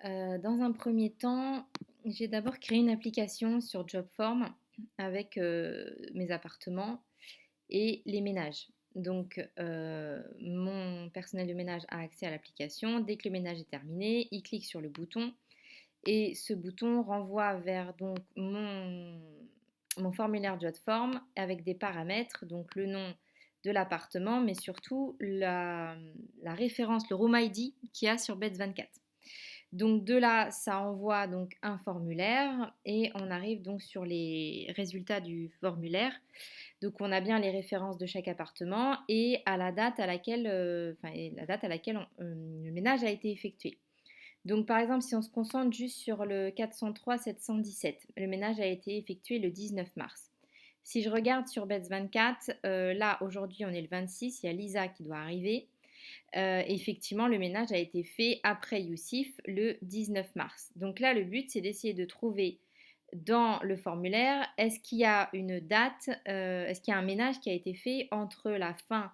Dans un premier temps, j'ai d'abord créé une application sur Jobform avec mes appartements et les ménages. Donc, mon personnel de ménage a accès à l'application. Dès que le ménage est terminé, il clique sur le bouton et ce bouton renvoie vers donc mon formulaire Jotform avec des paramètres, donc le nom de l'appartement, mais surtout la référence, le room ID qu'il y a sur Beds24. Donc de là, ça envoie donc un formulaire et on arrive donc sur les résultats du formulaire. Donc on a bien les références de chaque appartement et à la date à laquelle, le ménage a été effectué. Donc par exemple, si on se concentre juste sur le 403 717, le ménage a été effectué le 19 mars. Si je regarde sur Beds24, là aujourd'hui on est le 26, il y a Lisa qui doit arriver. Effectivement, le ménage a été fait après Youssif le 19 mars. Donc là, le but, c'est d'essayer de trouver dans le formulaire, est-ce qu'il y a une date, est-ce qu'il y a un ménage qui a été fait entre la fin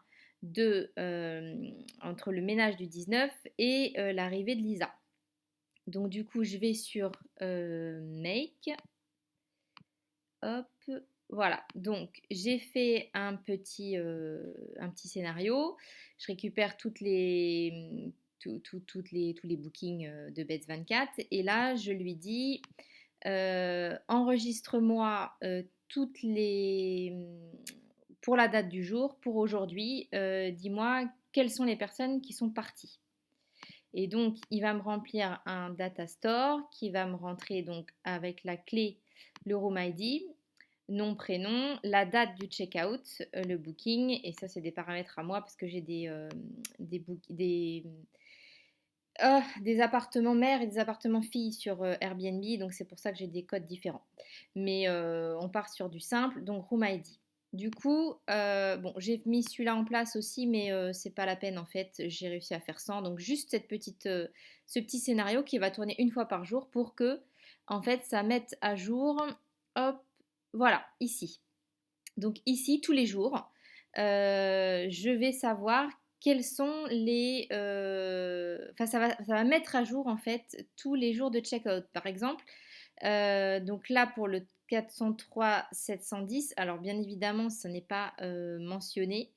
entre le ménage du 19 et l'arrivée de Lisa. Donc du coup, je vais sur Make. Hop, voilà. Donc j'ai fait un petit scénario. Je récupère tous les bookings de Beds24 et là je lui dis enregistre-moi toutes les pour la date du jour, pour aujourd'hui, dis-moi quelles sont les personnes qui sont parties. Et donc, il va me remplir un data store qui va me rentrer donc avec la clé le room ID, nom, prénom, la date du check-out, le booking. Et ça, c'est des paramètres à moi parce que j'ai des appartements mères et des appartements filles sur Airbnb. Donc, c'est pour ça que j'ai des codes différents. Mais on part sur du simple, donc room ID. Du coup, bon, j'ai mis celui-là en place aussi, mais c'est pas la peine en fait. J'ai réussi à faire sans. Donc juste ce petit scénario qui va tourner une fois par jour pour que, en fait, ça mette à jour. Hop, voilà, ici. Donc ici, tous les jours, je vais savoir quels sont les. Enfin, ça va mettre à jour en fait tous les jours de check-out. Par exemple, donc là, pour le 403 710, alors bien évidemment, ce n'est pas mentionné.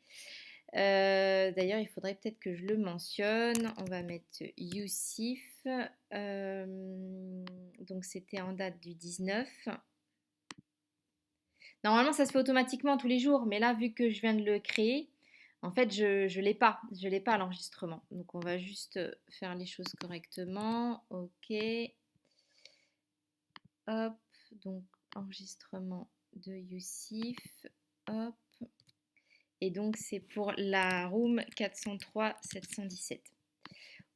D'ailleurs, il faudrait peut-être que je le mentionne. On va mettre Youssif. Donc c'était en date du 19. Normalement, ça se fait automatiquement tous les jours, mais là, vu que je viens de le créer, en fait, je l'ai pas. Je l'ai pas à l'enregistrement. Donc, on va juste faire les choses correctement. Ok. Hop. Donc, enregistrement de Youssif. Hop. Et donc, c'est pour la room 403 717.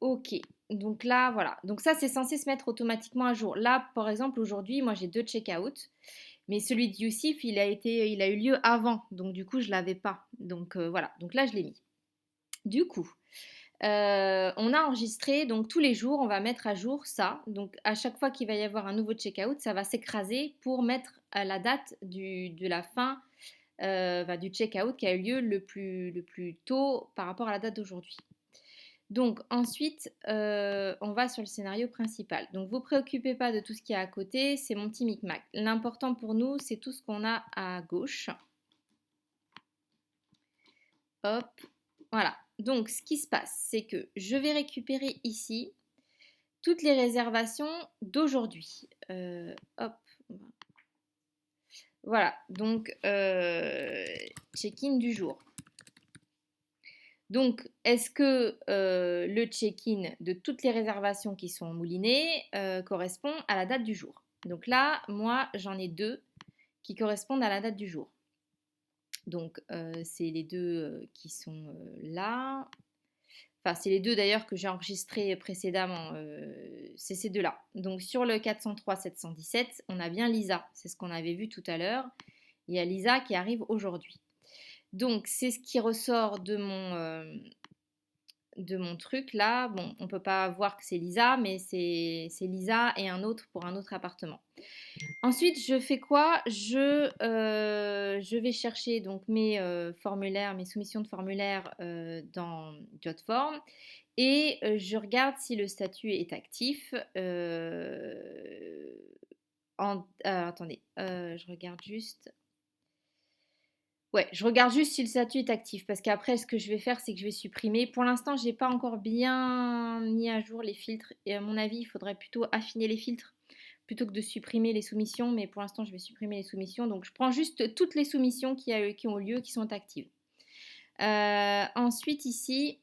Ok. Donc là, voilà. Donc ça, c'est censé se mettre automatiquement à jour. Là, par exemple, aujourd'hui, moi, j'ai 2 check-out. Mais celui de Youssif, il a eu lieu avant, donc du coup, je l'avais pas. Donc voilà, donc là, je l'ai mis. Du coup, on a enregistré, donc tous les jours, on va mettre à jour ça. Donc à chaque fois qu'il va y avoir un nouveau check-out, ça va s'écraser pour mettre à la date de la fin du check-out qui a eu lieu le plus tôt par rapport à la date d'aujourd'hui. Donc ensuite, on va sur le scénario principal. Donc vous préoccupez pas de tout ce qu'il y a à côté, c'est mon petit micmac. L'important pour nous, c'est tout ce qu'on a à gauche. Hop, voilà. Donc ce qui se passe, c'est que je vais récupérer ici toutes les réservations d'aujourd'hui. Hop, voilà. Donc check-in du jour. Donc, est-ce que le check-in de toutes les réservations qui sont moulinées correspond à la date du jour? Donc là, moi, j'en ai 2 qui correspondent à la date du jour. Donc, c'est les 2 qui sont là. Enfin, c'est les 2 d'ailleurs que j'ai enregistrés précédemment. C'est ces 2-là. Donc, sur le 403 717, on a bien Lisa. C'est ce qu'on avait vu tout à l'heure. Il y a Lisa qui arrive aujourd'hui. Donc, c'est ce qui ressort de mon truc là. Bon, on peut pas voir que c'est Lisa, mais c'est Lisa et un autre pour un autre appartement. Ensuite, je fais quoi? Je vais chercher donc mes formulaires, mes soumissions de formulaires dans Jotform et je regarde si le statut est actif. Attendez, je regarde juste. Ouais, je regarde juste si le statut est actif parce qu'après, ce que je vais faire, c'est que je vais supprimer. Pour l'instant, j'ai pas encore bien mis à jour les filtres et à mon avis, il faudrait plutôt affiner les filtres plutôt que de supprimer les soumissions. Mais pour l'instant, je vais supprimer les soumissions. Donc, je prends juste toutes les soumissions qui ont lieu, qui sont actives. Ensuite, ici,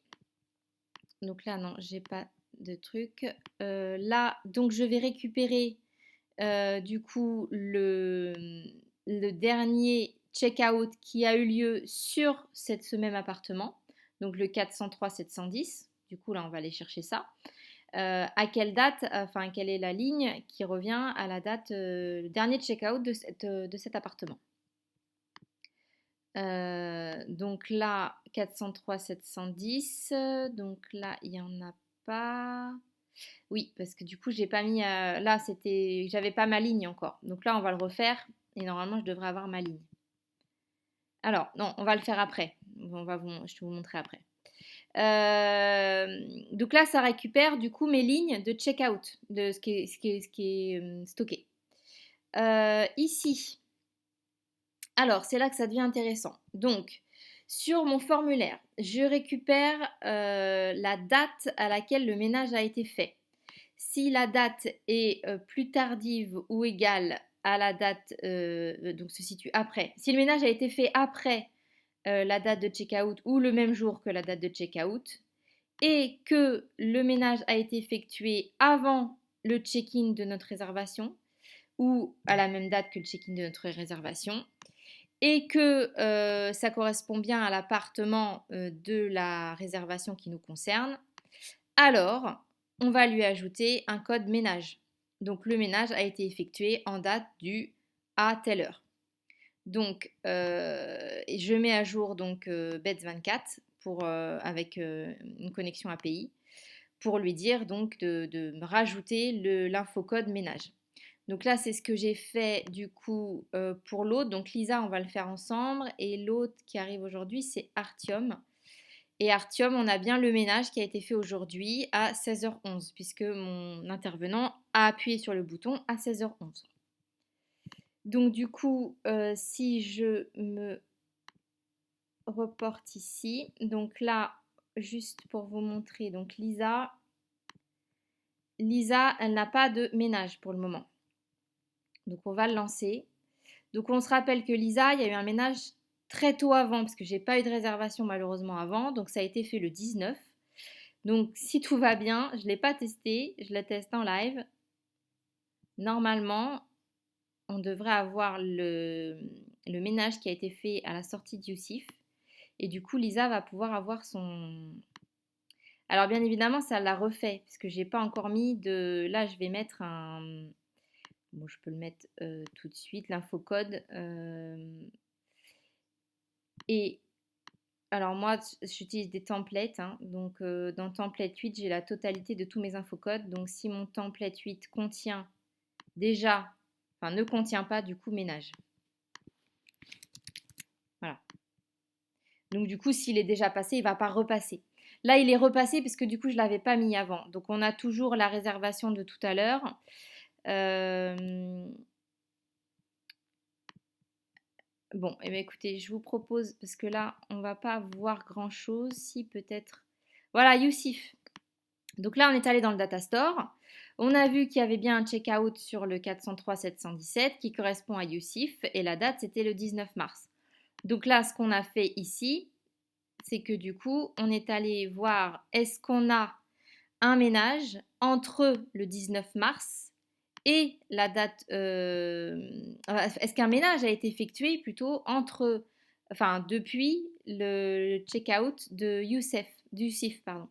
donc là, non, j'ai pas de truc. Là, donc, je vais récupérer du coup le dernier check-out qui a eu lieu sur ce même appartement, donc le 403-710. Du coup, là, on va aller chercher ça. À quelle date, enfin, quelle est la ligne qui revient à la date, le dernier check-out de cet appartement. Donc là, 403-710. Donc là, il n'y en a pas. Oui, parce que du coup, j'ai pas mis. Là, j'avais pas ma ligne encore. Donc là, on va le refaire. Et normalement, je devrais avoir ma ligne. Alors, non, on va le faire après. Je vais vous montrer après. Donc là, ça récupère du coup mes lignes de checkout de ce qui est stocké. Ici, alors c'est là que ça devient intéressant. Donc, sur mon formulaire, je récupère la date à laquelle le ménage a été fait. Si la date est plus tardive ou égale à la date, donc se situe après. Si le ménage a été fait après la date de check-out ou le même jour que la date de check-out et que le ménage a été effectué avant le check-in de notre réservation ou à la même date que le check-in de notre réservation et que ça correspond bien à l'appartement de la réservation qui nous concerne, alors on va lui ajouter un code ménage. Donc le ménage a été effectué en date du à telle heure. Donc je mets à jour donc Beds24 avec une connexion API pour lui dire donc de me rajouter l'infocode ménage. Donc là, c'est ce que j'ai fait du coup pour l'autre. Donc Lisa, on va le faire ensemble. Et l'autre qui arrive aujourd'hui, c'est Artium. Et Artium, on a bien le ménage qui a été fait aujourd'hui à 16h11, puisque mon intervenant a appuyé sur le bouton à 16h11. Donc du coup, si je me reporte ici, donc là, juste pour vous montrer, donc Lisa, elle n'a pas de ménage pour le moment. Donc on va le lancer. Donc on se rappelle que Lisa, il y a eu un ménage très tôt avant, parce que j'ai pas eu de réservation malheureusement avant, donc ça a été fait le 19. Donc si tout va bien, je ne l'ai pas testé, je le teste en live. Normalement, on devrait avoir le ménage qui a été fait à la sortie de Youssif. Et du coup, Lisa va pouvoir avoir son... Alors bien évidemment, ça l'a refait, puisque j'ai pas encore mis de... Là, je vais mettre un... Bon, je peux le mettre tout de suite, l'infocode. Et alors moi, j'utilise des templates. Hein. Donc dans template 8, j'ai la totalité de tous mes infocodes. Donc si mon template 8 contient déjà, enfin ne contient pas du coup ménage. Voilà. Donc du coup, s'il est déjà passé, il ne va pas repasser. Là, il est repassé parce que du coup, je ne l'avais pas mis avant. Donc on a toujours la réservation de tout à l'heure. Bon, eh bien, écoutez, je vous propose, parce que là, on ne va pas voir grand-chose, si peut-être... Voilà, Youssif. Donc là, on est allé dans le data store. On a vu qu'il y avait bien un check-out sur le 403-717 qui correspond à Youssif et la date, c'était le 19 mars. Donc là, ce qu'on a fait ici, c'est que du coup, on est allé voir est-ce qu'on a un ménage entre le 19 mars et la date... est-ce qu'un ménage a été effectué plutôt depuis le check-out de Youssif, pardon.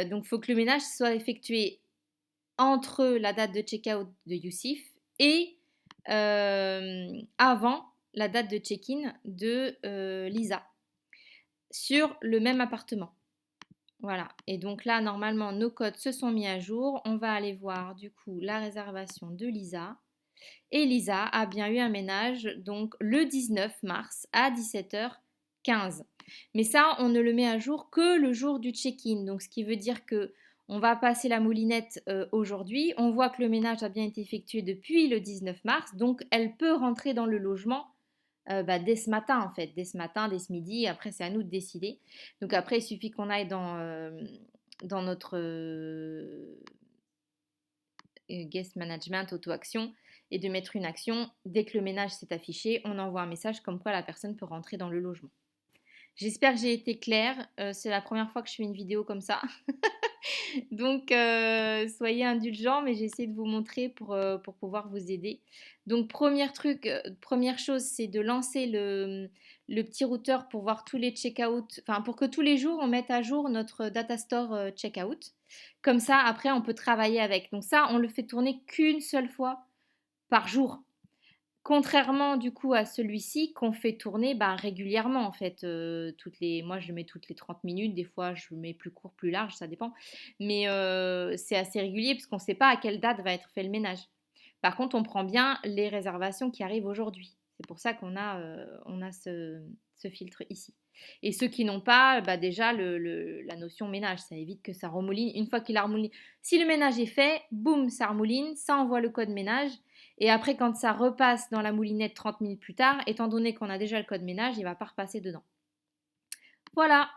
Donc, il faut que le ménage soit effectué entre la date de check-out de Youssif et avant la date de check-in de Lisa sur le même appartement. Voilà. Et donc là, normalement, nos codes se sont mis à jour. On va aller voir du coup la réservation de Lisa. Et Lisa a bien eu un ménage donc le 19 mars à 17h15. Mais ça, on ne le met à jour que le jour du check-in. Donc ce qui veut dire que on va passer la moulinette aujourd'hui. On voit que le ménage a bien été effectué depuis le 19 mars. Donc elle peut rentrer dans le logement dès ce matin en fait. Dès ce matin, dès ce midi. Après, c'est à nous de décider. Donc après, il suffit qu'on aille dans notre guest management, auto-action, et de mettre une action. Dès que le ménage s'est affiché, on envoie un message comme quoi la personne peut rentrer dans le logement. J'espère que j'ai été claire. C'est la première fois que je fais une vidéo comme ça. Donc, soyez indulgents, mais j'ai essayé de vous montrer pour pouvoir vous aider. Donc, première chose, c'est de lancer le petit routeur pour voir tous les check-out, enfin, pour que tous les jours, on mette à jour notre data store check-out. Comme ça, après, on peut travailler avec. Donc ça, on le fait tourner qu'une seule fois par jour. Contrairement du coup à celui-ci qu'on fait tourner régulièrement en fait. Moi je le mets toutes les 30 minutes, des fois je le mets plus court, plus large, ça dépend. Mais c'est assez régulier parce qu'on ne sait pas à quelle date va être fait le ménage. Par contre, on prend bien les réservations qui arrivent aujourd'hui. C'est pour ça qu'on a ce filtre ici. Et ceux qui n'ont pas, déjà la notion ménage, ça évite que ça remouline. Une fois qu'il a remouliné, si le ménage est fait, boum, ça remouline, ça envoie le code ménage. Et après, quand ça repasse dans la moulinette 30 minutes plus tard, étant donné qu'on a déjà le code ménage, il ne va pas repasser dedans. Voilà.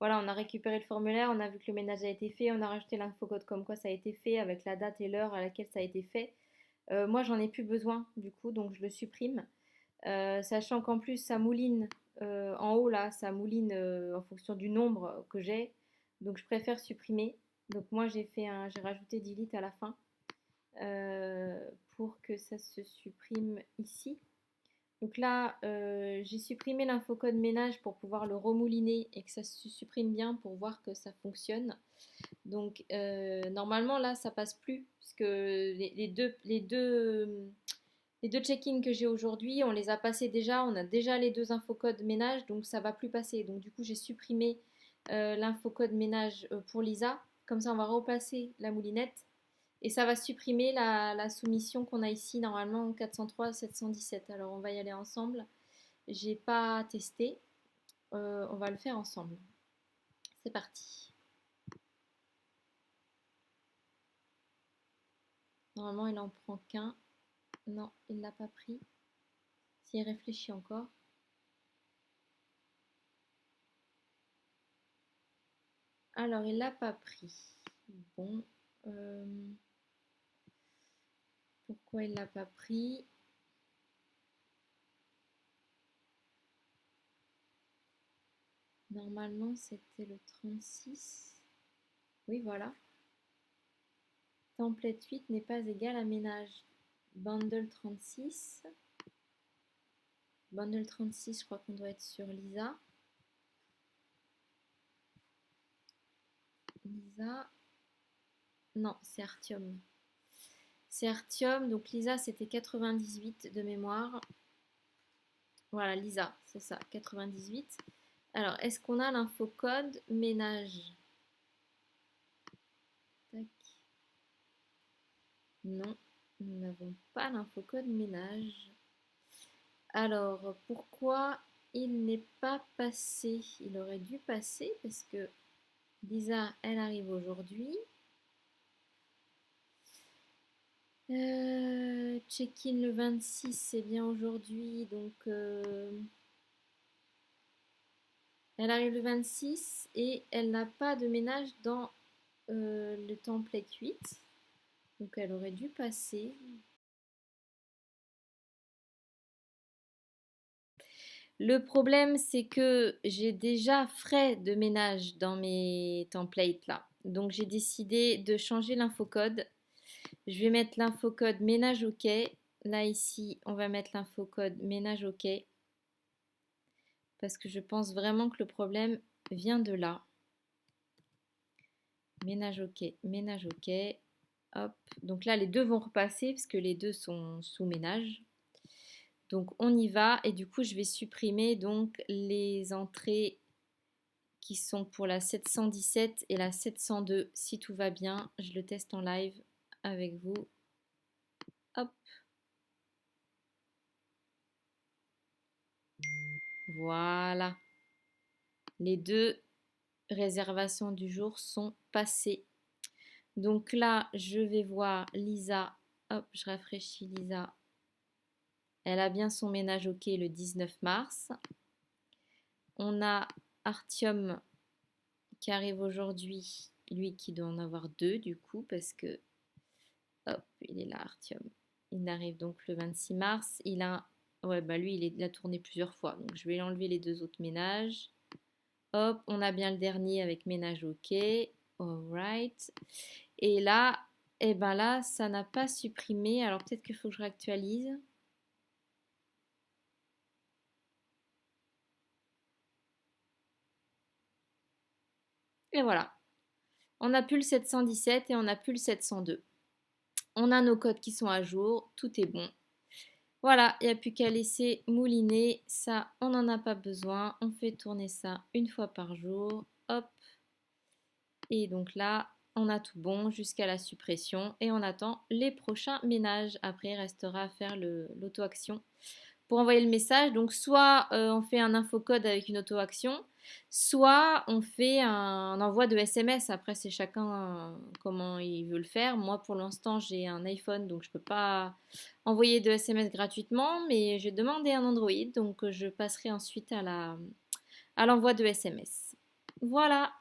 Voilà, on a récupéré le formulaire, on a vu que le ménage a été fait, on a rajouté l'infocode comme quoi ça a été fait avec la date et l'heure à laquelle ça a été fait. Moi, j'en ai plus besoin du coup, donc je le supprime. Sachant qu'en plus, ça mouline en haut là, ça mouline en fonction du nombre que j'ai. Donc je préfère supprimer. Donc moi, j'ai rajouté delete à la fin pour que ça se supprime ici. Donc là, j'ai supprimé l'infocode ménage pour pouvoir le remouliner et que ça se supprime bien pour voir que ça fonctionne. Donc normalement là, ça passe plus puisque les deux check-in que j'ai aujourd'hui, on les a passés déjà, on a déjà les deux infocodes ménage, donc ça va plus passer. Donc du coup, j'ai supprimé l'infocode ménage pour Lisa. Comme ça, on va repasser la moulinette et ça va supprimer la soumission qu'on a ici normalement en 403-717. Alors on va y aller ensemble. J'ai pas testé. On va le faire ensemble. C'est parti. Normalement il en prend qu'un. Non, il l'a pas pris. S'il réfléchit encore. Alors il l'a pas pris. Bon. euh, Pourquoi il l'a pas pris? Normalement c'était le 36. Oui voilà. Template 8 n'est pas égal à ménage. Bundle 36. Bundle 36, je crois qu'on doit être sur Lisa. Lisa. Non, c'est Artium. C'est Artium, donc Lisa c'était 98 de mémoire. Voilà, Lisa, c'est ça, 98. Alors, est-ce qu'on a l'infocode ménage? Tac. Non, nous n'avons pas l'infocode ménage. Alors, pourquoi il n'est pas passé? Il aurait dû passer parce que Lisa, elle arrive aujourd'hui. Check-in le 26, c'est bien aujourd'hui, donc elle arrive le 26 et elle n'a pas de ménage dans le template 8, donc elle aurait dû passer. Le problème, c'est que j'ai déjà frais de ménage dans mes templates là, donc j'ai décidé de changer l'infocode. Je vais mettre l'infocode ménage OK. Là ici, on va mettre l'infocode ménage OK. Parce que je pense vraiment que le problème vient de là. Ménage OK, ménage OK. Hop. Donc là, les deux vont repasser parce que les deux sont sous ménage. Donc on y va et du coup je vais supprimer donc les entrées qui sont pour la 717 et la 702 si tout va bien. Je le teste en live avec vous. Hop. Voilà. Les deux réservations du jour sont passées. Donc là, je vais voir Lisa. Hop, je rafraîchis Lisa. Elle a bien son ménage OK le 19 mars. On a Artium qui arrive aujourd'hui. Lui qui doit en avoir deux du coup parce que... Hop, il est là Artium. Il arrive donc le 26 mars. Il a... Ouais, bah lui, il a tourné plusieurs fois. Donc je vais enlever les deux autres ménages. Hop, on a bien le dernier avec ménage OK. Alright. Et là, eh ben là, ça n'a pas supprimé. Alors peut-être qu'il faut que je réactualise. Et voilà. On n'a plus le 717 et on n'a plus le 702. On a nos codes qui sont à jour. Tout est bon. Voilà, il n'y a plus qu'à laisser mouliner. Ça, on n'en a pas besoin. On fait tourner ça une fois par jour. Hop. Et donc là, on a tout bon jusqu'à la suppression. Et on attend les prochains ménages. Après, il restera à faire l'auto-action pour envoyer le message. Donc soit on fait un infocode avec une auto-action, soit on fait un envoi de SMS. Après, c'est chacun comment il veut le faire. Moi, pour l'instant, j'ai un iPhone, donc je ne peux pas envoyer de SMS gratuitement, mais j'ai demandé un Android, donc je passerai ensuite à l'envoi de SMS. Voilà.